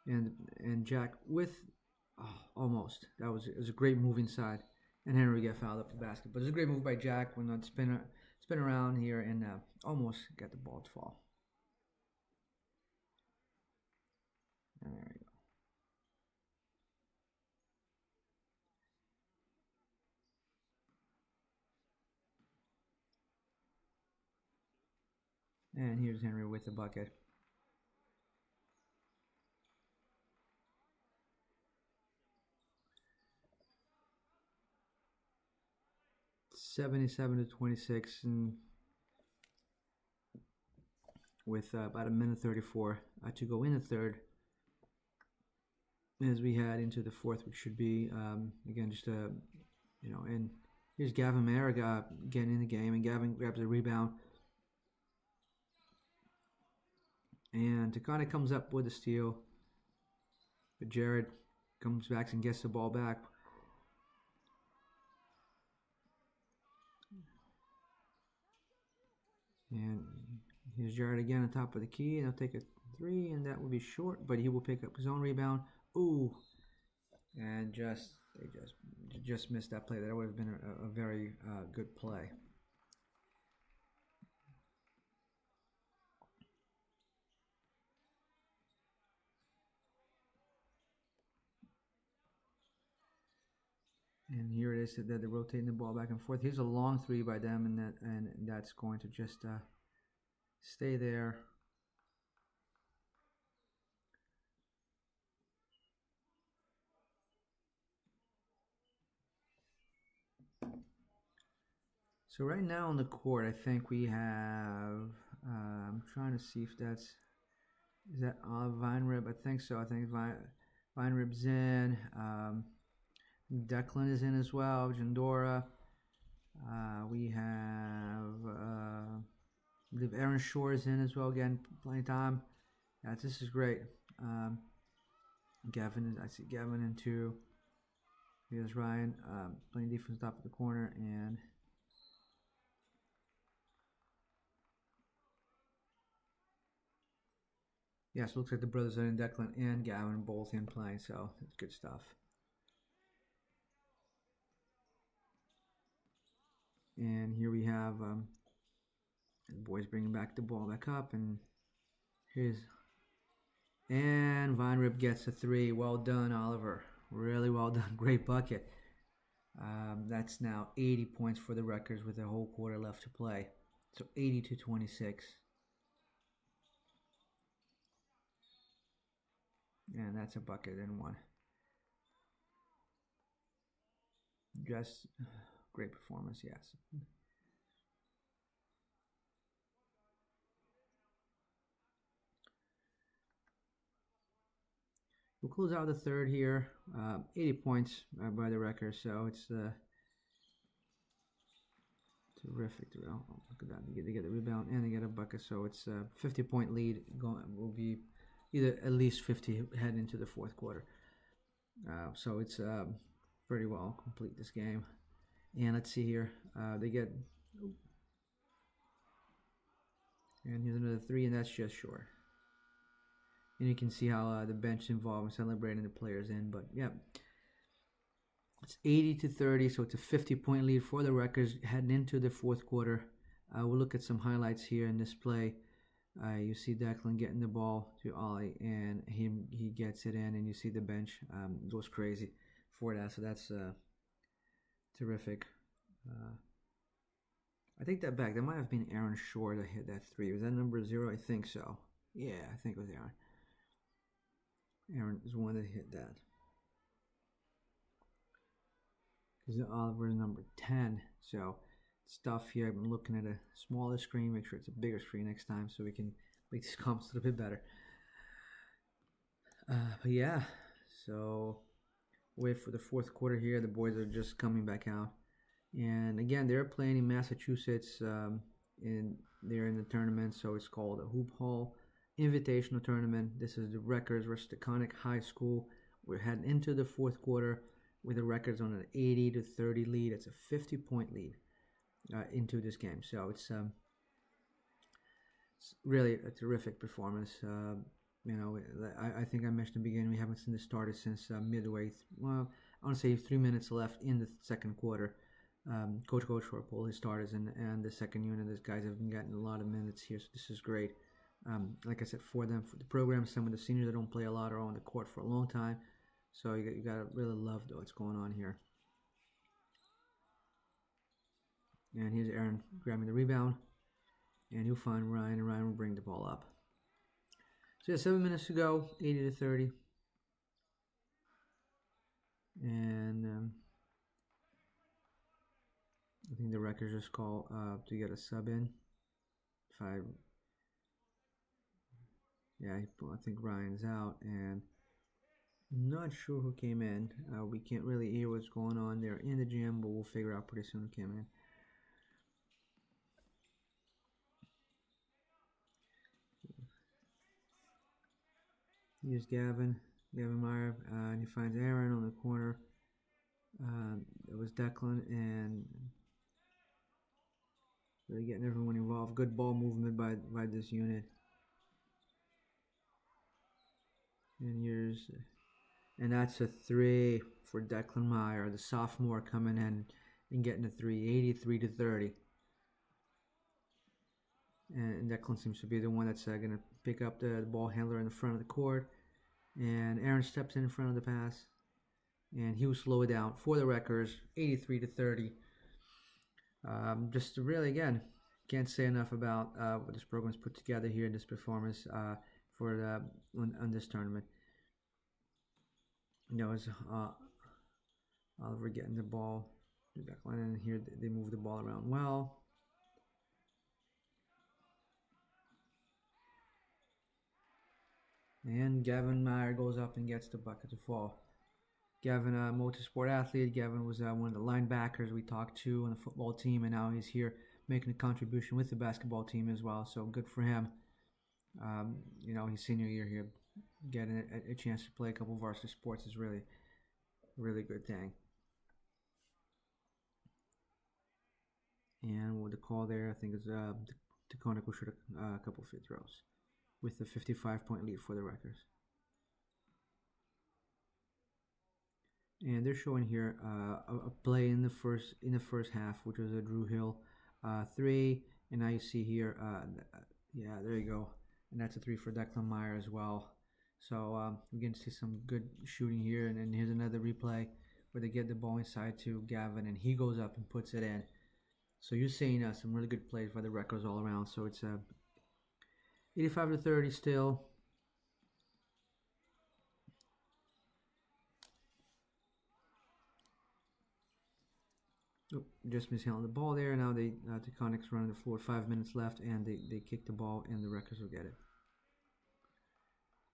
And Jack with almost. It was a great move inside. And Henry get fouled up the basket. But it was a great move by Jack when not spin around here and almost got the ball to fall. And there we go. And here's Henry with the bucket. (77-26), and with about a minute 34 to go in the third, as we head into the fourth, which should be again just and here's Gavin Mayer getting in the game, and Gavin grabs a rebound, and Taconic comes up with a steal, but Jared comes back and gets the ball back. And here's Jared again on top of the key, and he'll take a three, and that will be short, but he will pick up his own rebound. Ooh, and they just missed that play. That would have been a very good play. And here it is that they're rotating the ball back and forth. Here's a long three by them, and that's going to just stay there. So right now on the court, I think we have. I'm trying to see if is that Weinrib? I think so. I think Weinrib's in. Declan is in as well. Jandora. We have. I believe Aaron Shore is in as well. Again, playing time. Yeah, this is great. Gavin, I see Gavin in two. Here's Ryan playing defense top of the corner, and yes, it looks like the brothers are in, Declan and Gavin both in playing, so that's good stuff. And here we have the boys bringing back the ball back up, and Weinrib gets a three. Well done, Oliver. Really well done. Great bucket. That's now 80 points for the Wreckers with a whole quarter left to play. So 80-26. And that's a bucket and one. Just great performance, yes. We'll close out the third here. 80 points by the Wreckers, so it's terrific. Oh, look at that. They get the rebound and they get a bucket, so it's a 50-point lead. Will be either at least 50 heading into the fourth quarter. So it's pretty well complete this game. And let's see here. They get... And here's another three, and that's just short. And you can see how the bench is involved in celebrating the players in. But yeah, it's 80-30, so it's a 50-point lead for the Wreckers heading into the fourth quarter. We'll look at some highlights here in this play. You see Declan getting the ball to Ollie, and he gets it in, and you see the bench goes crazy for that. So that's terrific. I take that back. That might have been Aaron Shore that hit that three. Was that number 0? I think so. Yeah, I think it was Aaron. Aaron is the one that hit that. Because Oliver is number 10. So stuff here. I'm looking at a smaller screen. Make sure it's a bigger screen next time so we can make these comps a little bit better. But yeah, so wait for the fourth quarter here. The boys are just coming back out. And again, they're playing in Massachusetts. They're in the tournament, so it's called a Hoophall Invitational Tournament. This is the Wreckers versus Taconic High School. we're heading into the fourth quarter with the records on an 80-30 lead. It's a 50-point lead into this game. So it's really a terrific performance. I think I mentioned in the beginning we haven't seen this started since midway. I want to say 3 minutes left in the second quarter. Coach Hoophall, his starters, and the second unit. These guys have been getting a lot of minutes here, so this is great. Like I said, for them, for the program, some of the seniors that don't play a lot are on the court for a long time. So you gotta really love what's going on here. And here's Aaron grabbing the rebound. And he'll find Ryan, and Ryan will bring the ball up. So yeah, 7 minutes to go, 80-30. And I think the Wreckers just call to get a sub in. I think Ryan's out, and I'm not sure who came in. We can't really hear what's going on there in the gym, but we'll figure out pretty soon who came in. Here's Gavin Meyer, and he finds Aaron on the corner. It was Declan, and really getting everyone involved. Good ball movement by this unit. And that's a three for Declan Meyer, the sophomore, coming in and getting a three, 83-30. And Declan seems to be the one that's going to pick up the ball handler in the front of the court. And Aaron steps in front of the pass, and he will slow it down for the Wreckers, 83-30. Just really, again, can't say enough about what this program's put together here in this performance for on this tournament. It's Oliver getting the ball, and here they move the ball around well. And Gavin Meyer goes up and gets the bucket to fall. Gavin, a multi-sport athlete. Gavin was one of the linebackers we talked to on the football team, and now he's here making a contribution with the basketball team as well. So good for him. His senior year here, getting a chance to play a couple of varsity sports is really, really good thing. And with the call there, I think it's Taconic will shoot a couple free throws with the 55-point lead for the Wreckers. And they're showing here a play in the first half, which was a Drew Hill three, and now you see here, there you go, and that's a three for Declan Meyer as well. So we can see some good shooting here, and then here's another replay where they get the ball inside to Gavin, and he goes up and puts it in. So you're seeing some really good plays by the Wreckers all around. So it's 85-30 still. Just mishandled the ball there. Now the Taconic's running the floor, 5 minutes left, and they kick the ball, and the Wreckers will get it.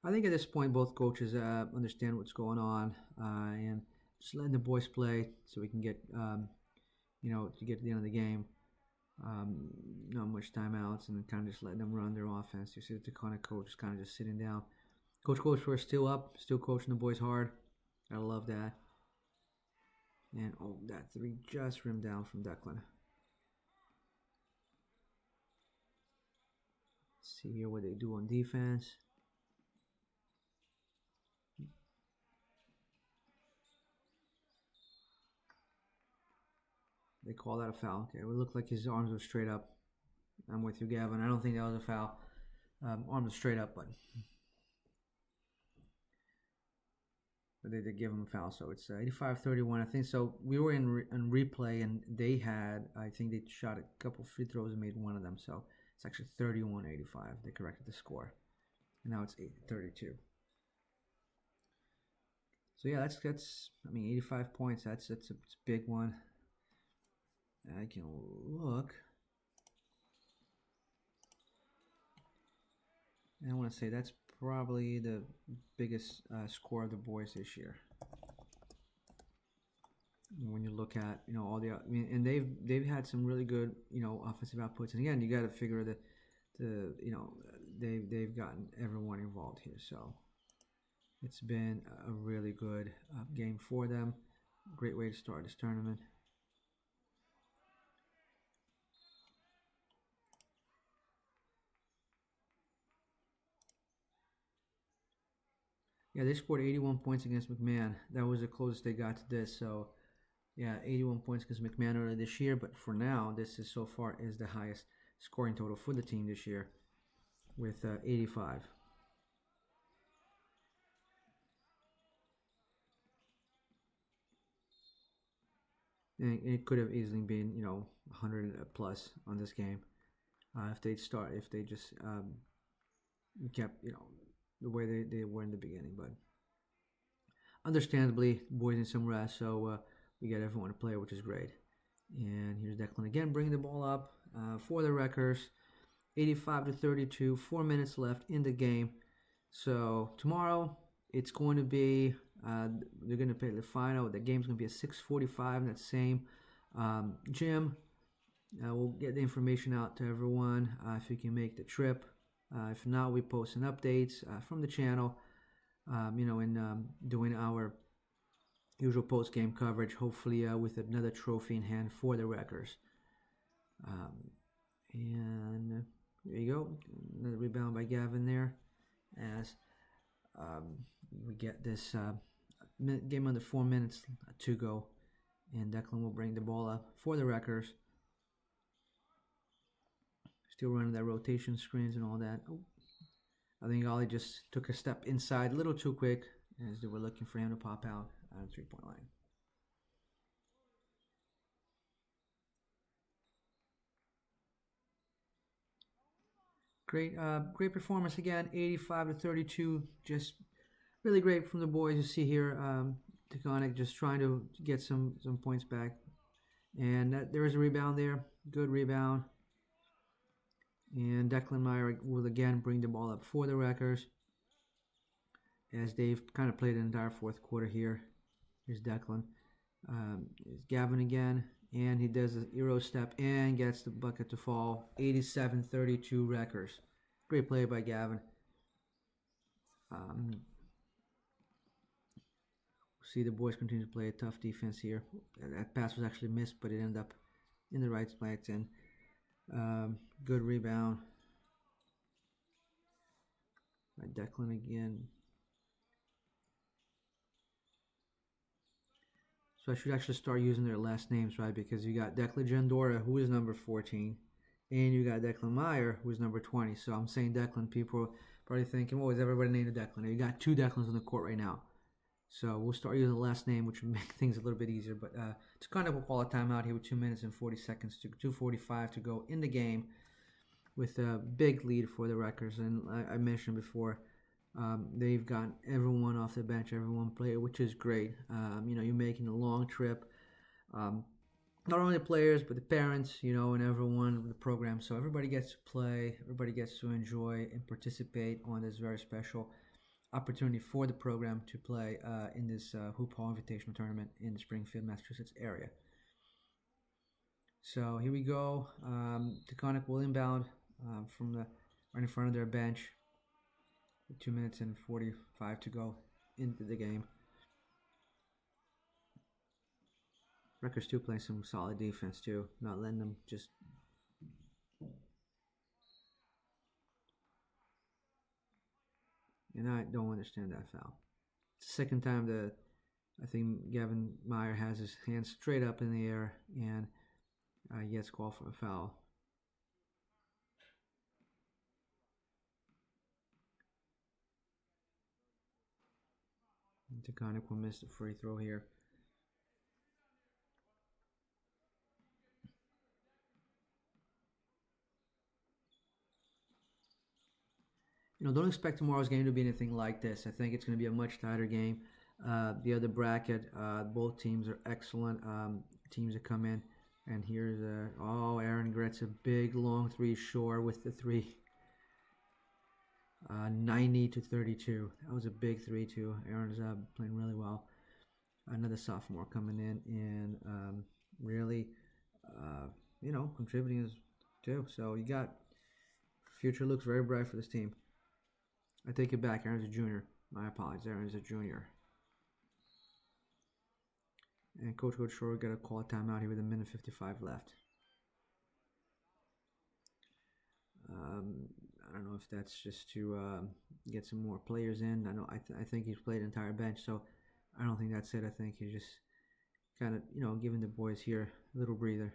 I think at this point both coaches understand what's going on, and just letting the boys play so we can get to get to the end of the game. Not much timeouts, and kind of just letting them run their offense. You see the Taconic coach is kind of just sitting down. Coach Coachford is still up, still coaching the boys hard. I love that. And that three just rimmed down from Declan. Let's see here what they do on defense. They call that a foul. Okay, it would look like his arms were straight up. I'm with you, Gavin. I don't think that was a foul. Arms are straight up, but they did give him a foul. So it's 85-31. I think so. We were in replay, and they had, I think they shot a couple free throws and made one of them. So it's actually 31-85. They corrected the score. And now it's 32. So yeah, that's 85 points. It's a big one. I can look. And I want to say that's probably the biggest score of the boys this year. When you look at all the, and they've had some really good offensive outputs. And again, you got to figure that they've gotten everyone involved here. So It's been a really good game for them. Great way to start this tournament. Yeah, they scored 81 points against McMahon. That was the closest they got to this. So, yeah, 81 points against McMahon earlier this year. But for now, this is so far is the highest scoring total for the team this year, with 85. And it could have easily been, 100 plus on this game if they just kept, the way they were in the beginning. But understandably, boys need some rest, so we got everyone to play, which is great. And here's Declan again, bringing the ball up for the Wreckers. 85-32, 4 minutes left in the game. So tomorrow it's going to be they're going to play the final. The game's going to be at 6:45 in that same gym. We'll get the information out to everyone if you can make the trip. If not, we post some updates from the channel. And doing our usual post-game coverage, hopefully with another trophy in hand for the Wreckers. And there you go, another rebound by Gavin there, as we get this game under 4 minutes to go, and Declan will bring the ball up for the Wreckers. Still running that rotation screens and all that. Oh, I think Ollie just took a step inside a little too quick as they were looking for him to pop out on the 3-point line. Great performance again, 85-32. Just really great from the boys. You see here, Taconic just trying to get some points back, and there is a rebound there. Good rebound. And Declan Meyer will again bring the ball up for the Wreckers, as they've kind of played the entire fourth quarter here. Here's Declan. Here's Gavin again, and he does a Euro step and gets the bucket to fall. 87-32 Wreckers. Great play by Gavin. See the boys continue to play a tough defense here. That pass was actually missed, but it ended up in the right spot. And good rebound by Declan again. So I should actually start using their last names, right? Because you got Declan Jandora, who is number 14, and you got Declan Meyer, who is number 20. So I'm saying Declan, people are probably thinking, well, is everybody named Declan? You got two Declans on the court right now. So we'll start using the last name, which will make things a little bit easier. But it's kind of a call a timeout here with 2 minutes and 40 seconds to 2:45 to go in the game, with a big lead for the Wreckers. And I mentioned before, they've got everyone off the bench, everyone play, which is great. You're making a long trip. Not only the players, but the parents, and everyone in the program. So everybody gets to play, everybody gets to enjoy and participate on this very special opportunity for the program to play in this Hoophall Invitational Tournament in the Springfield, Massachusetts area. So here we go. Taconic will inbound from the right in front of their bench. 2 minutes and 45 to go into the game. Wreckers too playing some solid defense too, not letting them just. And I don't understand that foul. It's the second time that I think Gavin Meyer has his hands straight up in the air, and he gets called for a foul. Taconic will miss the free throw here. Don't expect tomorrow's game to be anything like this. I think it's going to be a much tighter game. The other bracket, both teams are excellent teams that come in. And here's Aaron Gretz, a big long three short with the three. 90-32. That was a big three too. Aaron's playing really well. Another sophomore coming in and really, contributing too. So you got future looks very bright for this team. I take it back. Aaron's a junior. My apologies. Aaron is a junior. And Coach Shore got a call timeout here with 1:55 left. I don't know if that's just to get some more players in. I think he's played entire bench, so I don't think that's it. I think he's just kind of giving the boys here a little breather.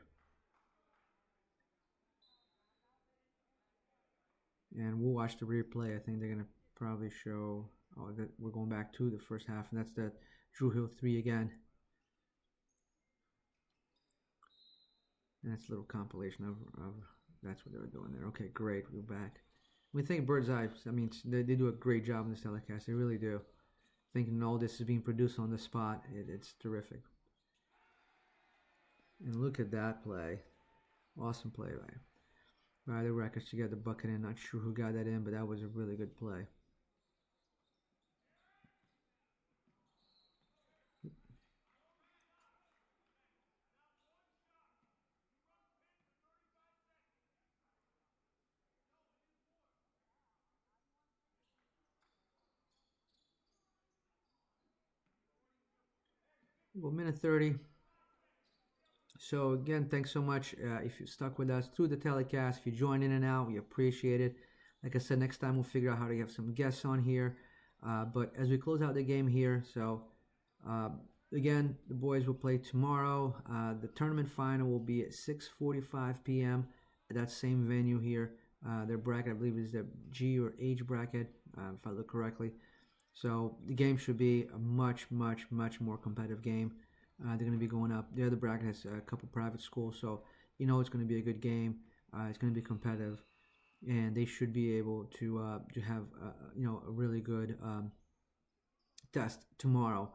And we'll watch the replay. I think they're gonna probably show. Oh, that we're going back to the first half, and that's the Drew Hill 3 again. And that's a little compilation of that's what they were doing there. Okay, great. We're back. We think Bird's Eye. I mean, they do a great job in this telecast. They really do. Thinking all this is being produced on the spot, it's terrific. And look at that play. Awesome play, right? Ryder Records to get the bucket in. Not sure who got that in, but that was a really good play. Well, minute 30. So again, thanks so much if you stuck with us through the telecast. If you join in and out, we appreciate it. Like I said, next time we'll figure out how to have some guests on here. But as we close out the game here, so again, the boys will play tomorrow. The tournament final will be at 6:45 p.m. at that same venue here. Their bracket, I believe, is the G or H bracket, if I look correctly. So the game should be a much, much, much more competitive game. They're going to be going up. The other bracket has a couple private schools, so it's going to be a good game. It's going to be competitive, and they should be able to have a really good test tomorrow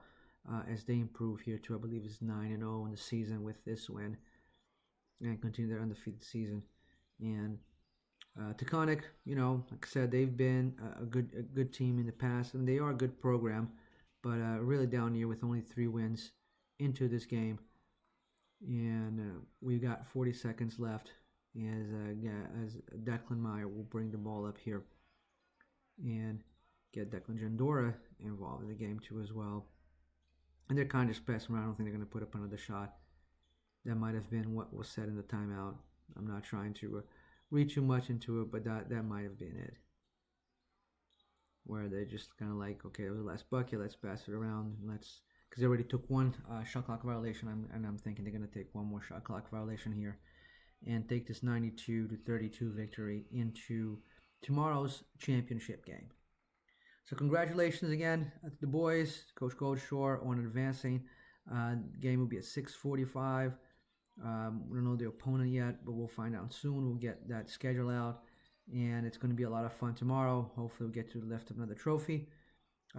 as they improve here to, I believe, it's 9-0 in the season with this win, and continue their undefeated season. And Taconic, like I said, they've been a good team in the past, and they are a good program, but really down here with only 3 wins into this game. And we've got 40 seconds left as Declan Meyer will bring the ball up here and get Declan Jandora involved in the game too as well. And they're kind of just passing around. I don't think they're going to put up another shot. That might have been what was said in the timeout. I'm not trying to read too much into it, but that might have been it. Where they just kind of like, okay, it was the last bucket, let's pass it around, because they already took one shot clock violation, and I'm thinking they're going to take one more shot clock violation here and take this 92-32 victory into tomorrow's championship game. So congratulations again to the boys, Coach Goldshore, on advancing. Game will be at 6:45. We don't know the opponent yet, but we'll find out soon. We'll get that schedule out, and it's going to be a lot of fun tomorrow. Hopefully we'll get to lift up another trophy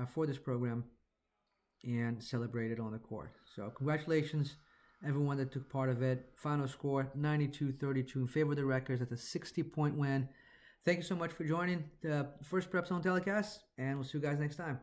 for this program and celebrate it on the court. So congratulations, everyone that took part of it. Final score, 92-32 in favor of the Records. That's a 60-point win. Thank you so much for joining the first PrepZone telecast, and we'll see you guys next time.